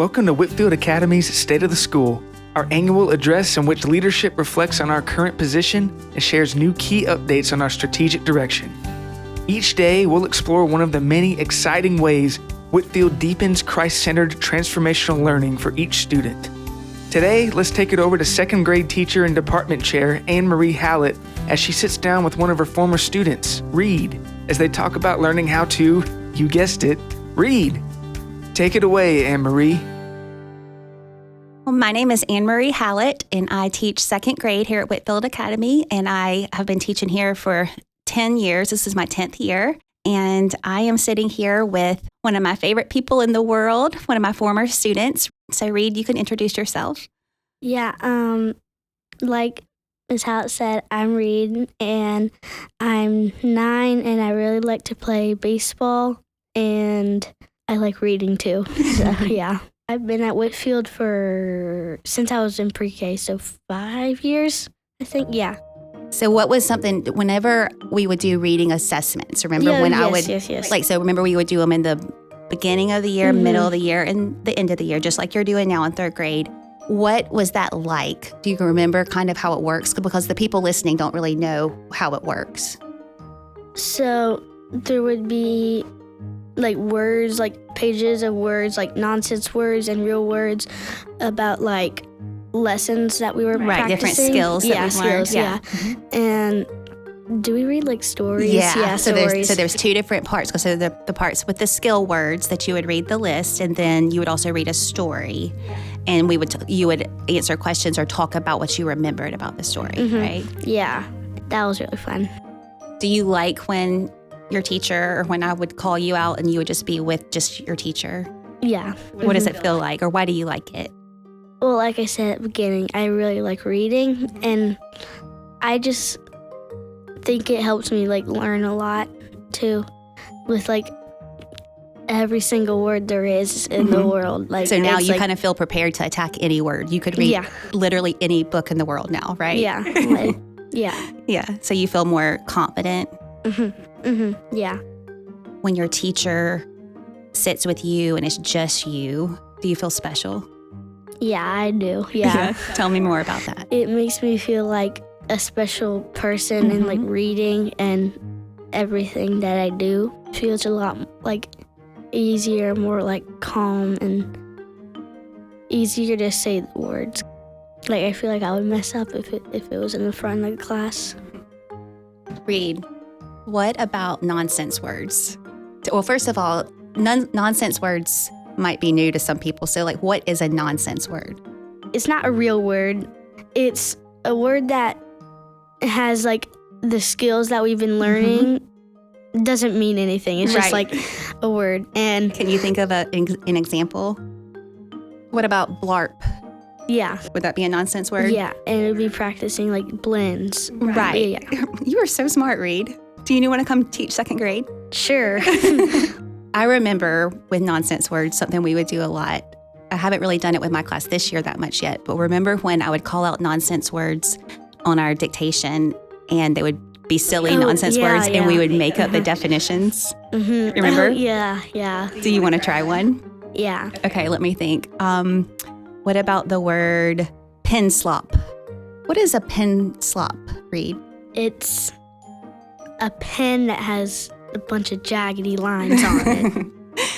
Welcome to Whitefield Academy's State of the School, our annual address in which leadership reflects on our current position and shares new key updates on our strategic direction. Each day, we'll explore one of the many exciting ways Whitefield deepens Christ-centered transformational learning for each student. Today, let's take it over to second grade teacher and department chair Anne-Marie Hallett as she sits down with one of her former students, Reid, as they talk about learning how to, you guessed it, read. Take it away, Anne-Marie. My name is Anne-Marie Hallett, and I teach second grade here at Whitefield Academy, and I have been teaching here for 10 years. This is my 10th year, and I am sitting here with one of my favorite people in the world, one of my former students. So, Reid, you can introduce yourself. Yeah, like Ms. Hallett said, I'm Reid, and I'm 9, and I really like to play baseball, and I like reading too. So, yeah. I've been at Whitefield since I was in pre-K, so 5 years, I think, yeah. So what was something, whenever we would do reading assessments, remember remember we would do them in the beginning of the year, middle of the year, and the end of the year, just like you're doing now in third grade. What was that like? Do you remember kind of how it works? Because the people listening don't really know how it works. So there would be like words, like pages of words, like nonsense words and real words about like lessons that we were practicing. Different skills that we learned. Yeah. Mm-hmm. And do we read like stories? Yeah, stories. There's two different parts. So the parts with the skill words that you would read the list, and then you would also read a story, and you would answer questions or talk about what you remembered about the story, right? Yeah, that was really fun. Do you like when your teacher, or when I would call you out and you would just be with just your teacher? Yeah. What does it feel like, or why do you like it? Well, like I said at the beginning, I really like reading, and I just think it helps me like learn a lot too, with like every single word there is in the world. Like, so now you kind of feel prepared to attack any word. You could read literally any book in the world now, right? Yeah. Yeah. So you feel more confident. Yeah. When your teacher sits with you and it's just you, do you feel special? Yeah, I do. Yeah. Tell me more about that. It makes me feel like a special person, and like reading and everything that I do feels a lot like easier, more like calm, and easier to say the words. Like I feel like I would mess up if it was in the front of the class. Reid, what about nonsense words? Well, first of all, nonsense words might be new to some people. So like, what is a nonsense word? It's not a real word. It's a word that has like the skills that we've been learning. It doesn't mean anything. It's just like a word. And can you think of an example? What about blarp? Yeah. Would that be a nonsense word? Yeah, and it would be practicing like blends. Right. Yeah. You are so smart, Reid. Do you want to come teach second grade? Sure. I remember with nonsense words, something we would do a lot. I haven't really done it with my class this year that much yet, but remember when I would call out nonsense words on our dictation, and they would be silly nonsense words, and we would make up the definitions. Remember? Yeah. Do you want to try one? Yeah. Okay, let me think. What about the word pen slop? What is a pen slop, Reid? It's a pen that has a bunch of jaggedy lines on it.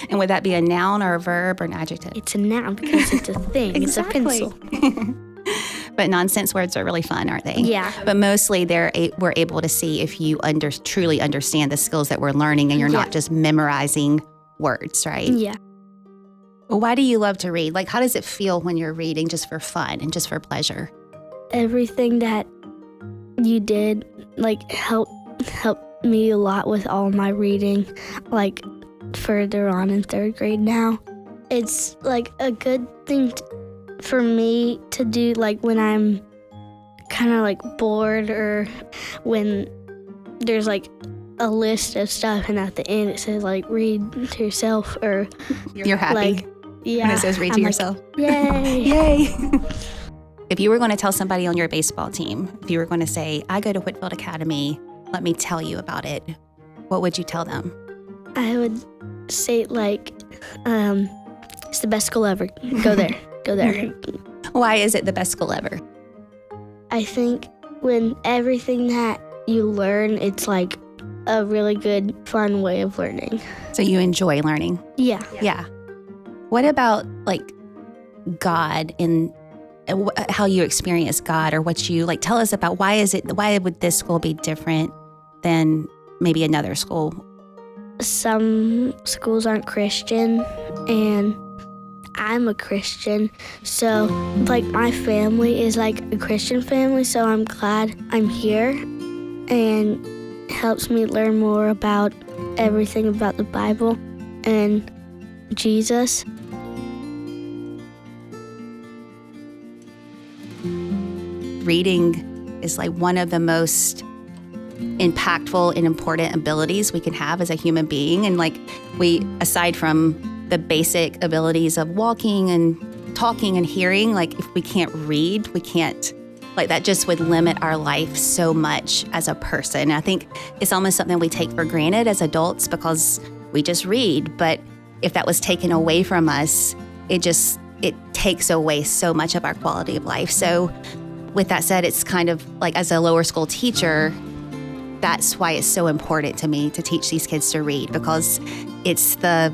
And would that be a noun or a verb or an adjective? It's a noun because it's a thing. Exactly. It's a pencil. But nonsense words are really fun, aren't they? Yeah. But mostly we're able to see if you truly understand the skills that we're learning, and you're not just memorizing words, right? Yeah. Well, why do you love to read? Like, how does it feel when you're reading just for fun and just for pleasure? Everything that you did, like, helped me a lot with all my reading, like, further on in third grade now. It's, like, a good thing for me to do, like, when I'm kind of, like, bored, or when there's, like, a list of stuff, and at the end it says, like, read to yourself, or... You're happy? Like, yeah. When it says read to yourself? Yay! Yay! If you were going to tell somebody on your baseball team, if you were going to say, I go to Whitefield Academy, let me tell you about it, what would you tell them? I would say, like, It's the best school ever. Go there. Go there. Why is it the best school ever? I think when everything that you learn, it's like a really good, fun way of learning. So you enjoy learning? Yeah. Yeah. What about like God and how you experience God, or what you like? Tell us about why would this school be different than maybe another school? Some schools aren't Christian, and I'm a Christian, so like my family is like a Christian family, so I'm glad I'm here, and helps me learn more about everything about the Bible and Jesus. Reading is like one of the most impactful and important abilities we can have as a human being. And like aside from the basic abilities of walking and talking and hearing, like if we can't read, we can't, like that just would limit our life so much as a person. I think it's almost something we take for granted as adults because we just read. But if that was taken away from us, it takes away so much of our quality of life. So with that said, it's kind of like as a lower school teacher, that's why it's so important to me to teach these kids to read, because it's the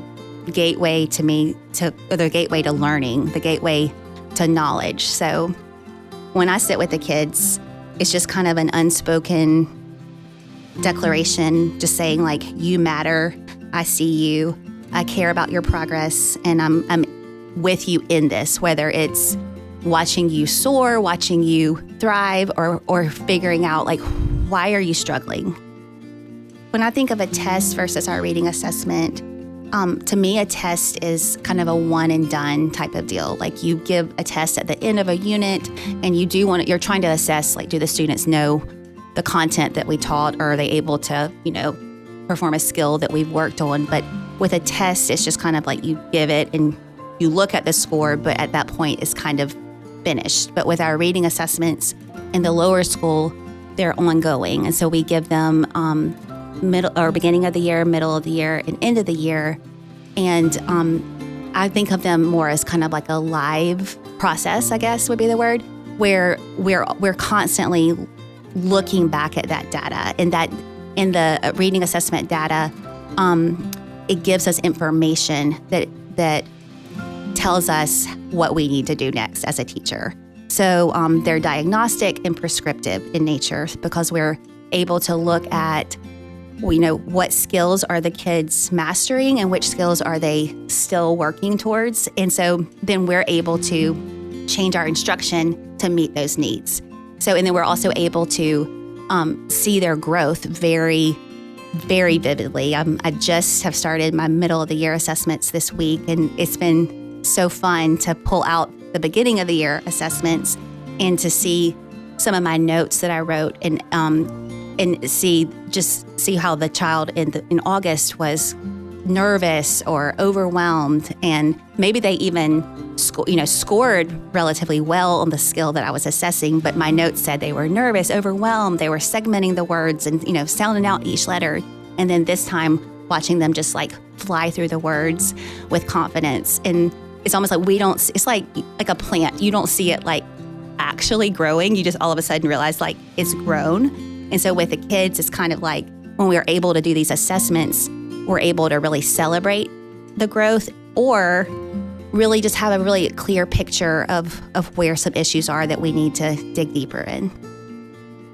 gateway to the gateway to learning, the gateway to knowledge. So when I sit with the kids, it's just kind of an unspoken declaration, just saying like, you matter, I see you, I care about your progress, and I'm with you in this, whether it's watching you soar, watching you thrive, or figuring out like, why are you struggling? When I think of a test versus our reading assessment, to me, a test is kind of a one and done type of deal. Like you give a test at the end of a unit, and you're trying to assess, like, do the students know the content that we taught, or are they able to, perform a skill that we've worked on? But with a test, it's just kind of like you give it and you look at the score, but at that point it's kind of finished. But with our reading assessments in the lower school, they're ongoing. And so we give them beginning of the year, middle of the year, and end of the year. And I think of them more as kind of like a live process, I guess would be the word, where we're constantly looking back at that data. And that in the reading assessment data, it gives us information that tells us what we need to do next as a teacher. So they're diagnostic and prescriptive in nature, because we're able to look at, what skills are the kids mastering and which skills are they still working towards. And so then we're able to change our instruction to meet those needs. So, and then we're also able to see their growth very, very vividly. I just have started my middle of the year assessments this week, and it's been so fun to pull out the beginning of the year assessments and to see some of my notes that I wrote and see how the child in August was nervous or overwhelmed, and maybe they even scored relatively well on the skill that I was assessing, but my notes said they were nervous, overwhelmed, they were segmenting the words and sounding out each letter. And then this time watching them just like fly through the words with confidence. And it's almost like it's like a plant. You don't see it like actually growing. You just all of a sudden realize like it's grown. And so with the kids, it's kind of like when we're able to do these assessments, we're able to really celebrate the growth, or really just have a really clear picture of where some issues are that we need to dig deeper in.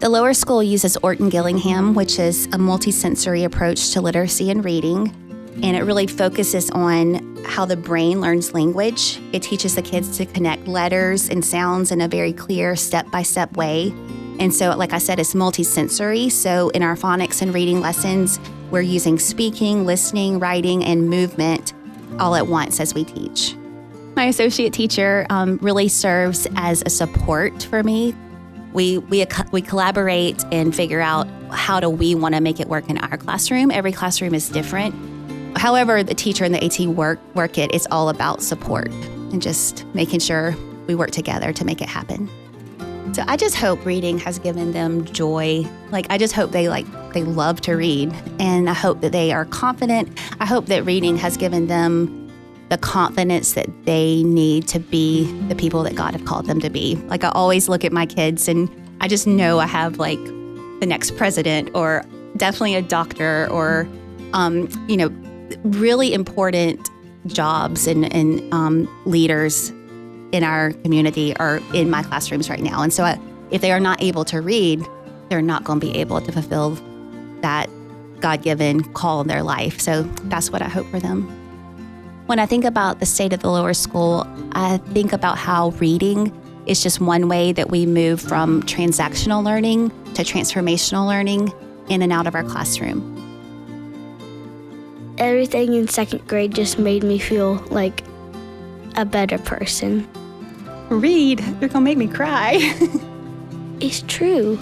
The lower school uses Orton-Gillingham, which is a multisensory approach to literacy and reading. And it really focuses on how the brain learns language. It teaches the kids to connect letters and sounds in a very clear step-by-step way. And so, like I said, it's multisensory. So in our phonics and reading lessons, we're using speaking, listening, writing, and movement all at once as we teach. My associate teacher really serves as a support for me. We collaborate and figure out how do we want to make it work in our classroom. Every classroom is different. However, the teacher and the AT work it, it's all about support and just making sure we work together to make it happen. So I just hope reading has given them joy. Like, I just hope they love to read, and I hope that they are confident. I hope that reading has given them the confidence that they need to be the people that God have called them to be. Like, I always look at my kids and I just know I have like the next president or definitely a doctor or, really important jobs and leaders in our community are in my classrooms right now. And so if they are not able to read, they're not going to be able to fulfill that God-given call in their life. So that's what I hope for them. When I think about the state of the lower school, I think about how reading is just one way that we move from transactional learning to transformational learning in and out of our classroom. Everything in second grade just made me feel like a better person. Reid, you're going to make me cry. It's true.